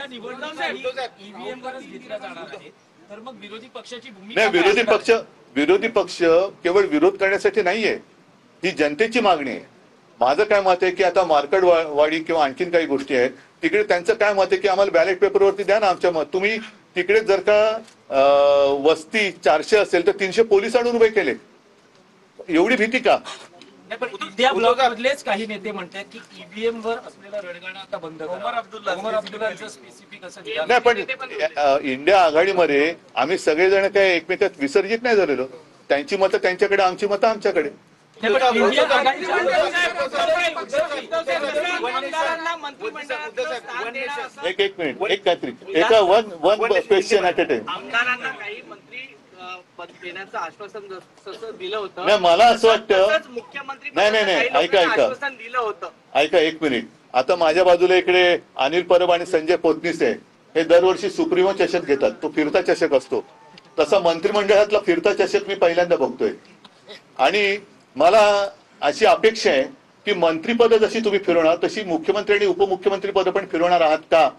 निवडणुका ईव्हीएम वरच घेतल्या जाणार आहेत, तर मग विरोधी पक्षाची भूमिका नाही, विरोधी पक्ष केवळ विरोध करण्यासाठी नाहीये, ही जनतेची मागणी आहे. माझं काय मत आहे की आता मार्केटवाडी किंवा आणखीन काही गोष्टी आहेत तिकडे त्यांचं काय मत आहे की आम्हाला बॅलेट पेपरवरती द्या ना आमच्या मत. तुम्ही तिकडे जर का वस्ती 400 असेल तर 300 पोलीस आणून उभे केले, एवढी भीती का? इंडिया ब्लॉक मधलेच काही नेते म्हणतात की ईव्हीएम वर असलेला रणगाणा आता बंद करा. ओमर अब्दुल्लाचं स्पेसिफिक असं नाही, पण इंडिया आघाडीमध्ये आम्ही सगळेजण काही एकमेकात विसर्जित नाही झालेलो. त्यांची मतं त्यांच्याकडे, आमची मतं आमच्याकडे. एक मिनिट, एक काहीतरी एका one question at a time. आमदारांना काही मंत्री पद देण्याचं आश्वासन जसं दिलं होतं, नाही, मला असं वाटतं मुख्यमंत्री नाही, ऐका आश्वासन दिलं होतं. ऐका एक मिनिट. आता माझ्या बाजूला इकडे अनिल परब आणि संजय पोतनीस आहे, हे दरवर्षी सुप्रीमो चषक घेतात. तो फिरता चषक असतो. तसा मंत्रिमंडळातला फिरता चषक मी पहिल्यांदा बघतोय. आणि मला अशी अपेक्षा आहे की मंत्रीपद जशी तुम्ही फिरवणार तशी मुख्यमंत्री आणि उपमुख्यमंत्री पद पण फिरवणार आहात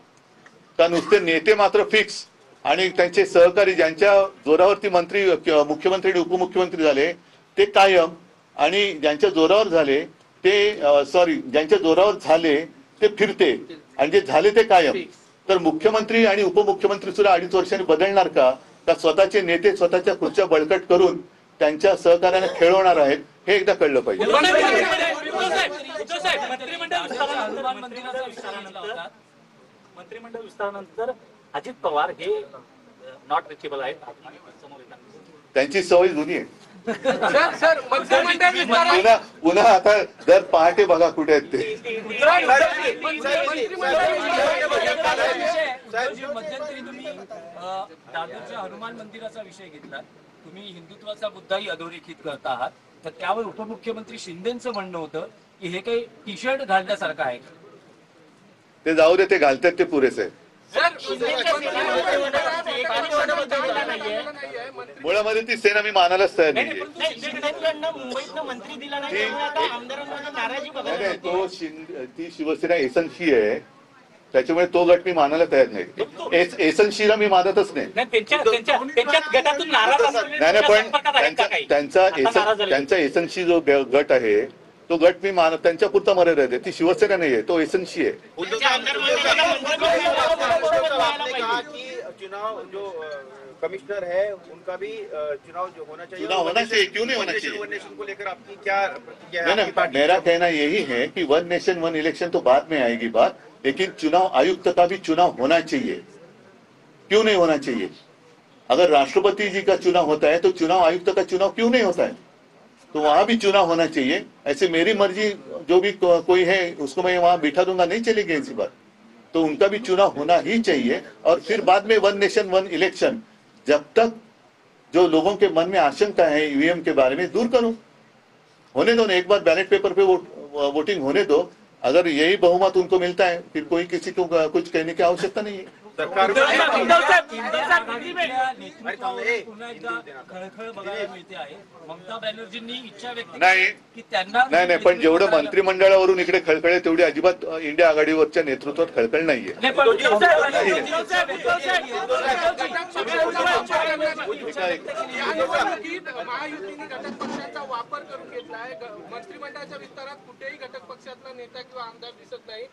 का नुसते नेते मात्र फिक्स आणि त्यांचे सहकारी ज्यांच्या जोरावरती मुख्यमंत्री आणि उपमुख्यमंत्री झाले ते कायम, आणि ज्यांच्या जोरावर झाले ज्यांच्या जोरावर झाले ते फिरते, आणि जे झाले ते कायम. तर मुख्यमंत्री आणि उपमुख्यमंत्री सुद्धा 2.5 वर्षांनी बदलणार का स्वतःचे नेते स्वतःच्या खुर्च्या बळकट करून त्यांच्या सहकार्याने खेळवणार आहेत, हे एकदा कळलं पाहिजे. मंत्रिमंडळ विस्तारानंतर अजित पवार हे नॉट रिचेबल आहेत, त्यांची सवय जुनी आहे. पुन्हा आता दर पहाटे बघा कुठे आहेत ते. मध्यंतरी तुम्ही दादरच्या हनुमान मंदिराचा विषय घेतला. तुम्ही हिंदुत्वाचा मुद्दाही अधोरेखित करता आहात, तर त्यावर उपमुख्यमंत्री शिंदेचं म्हणणं होतं की हे काही टी शर्ट घालण्यासारखं आहे. ते जाऊ दे, ते घालतात ते पुरेसे आहे. मुळामध्ये ती सेना मी मानायलाच तयार नाही. ती शिवसेना एसनशी आहे, त्याच्यामुळे तो गट मी मानायला तयार नाही. एसनशीला मी मानतच नाही. नाही, पण त्यांचा एसनशी जो गट आहे तो गट मी त्यांच्या पुरता मर्यादित आहे. ती शिवसेना नाही आहे, तो एसनशी आहे. चुनाव जो कमिश्नर है उनका भी चुनाव जो होना चाहिए, क्यों नहीं होना चाहिए? वन नेशन को लेकर आपकी क्या प्रतिक्रिया है? मेरा कहना यही है कि वन नेशन वन इलेक्शन तो बाद में आएगी बात, लेकिन चुनाव आयुक्त का भी चुनाव होना चाहिए. क्यों नहीं होना चाहिए? अगर राष्ट्रपति जी का चुनाव होता है तो चुनाव आयुक्त का चुनाव क्यों नहीं होता है? तो वहां भी चुनाव होना चाहिए. ऐसे मेरी मर्जी जो भी कोई है उसको मैं वहां बिठा दूंगा, नहीं चलेगी ऐसी बात. तो उनका भी चुनाव होना ही चाहिए. और फिर बाद में वन नेशन वन इलेक्शन, जब तक जो लोगों के मन में आशंका है ईवीएम के बारे में दूर करो, होने दो ना. एक बार बैलेट पेपर पे वोटिंग होने दो. अगर यही बहुमत उनको मिलता है फिर कोई किसी को कुछ कहने की आवश्यकता नहीं है. सरकार पुन्हा एकदा खळखळ बघायला मिळते आहे. ममता बॅनर्जींनी इच्छा व्यक्त केली की त्यांना नाही, पण जेवढं मंत्रिमंडळावरून इकडे खळखळ आहे तेवढी अजिबात इंडिया आघाडीवरच्या नेतृत्वात खळखळ नाहीये. महायुतीने घटक पक्षाचा वापर करून घेतला आहे. मंत्रिमंडळाच्या विस्तारात कुठेही घटक पक्षातला नेता किंवा आमदार दिसत नाही.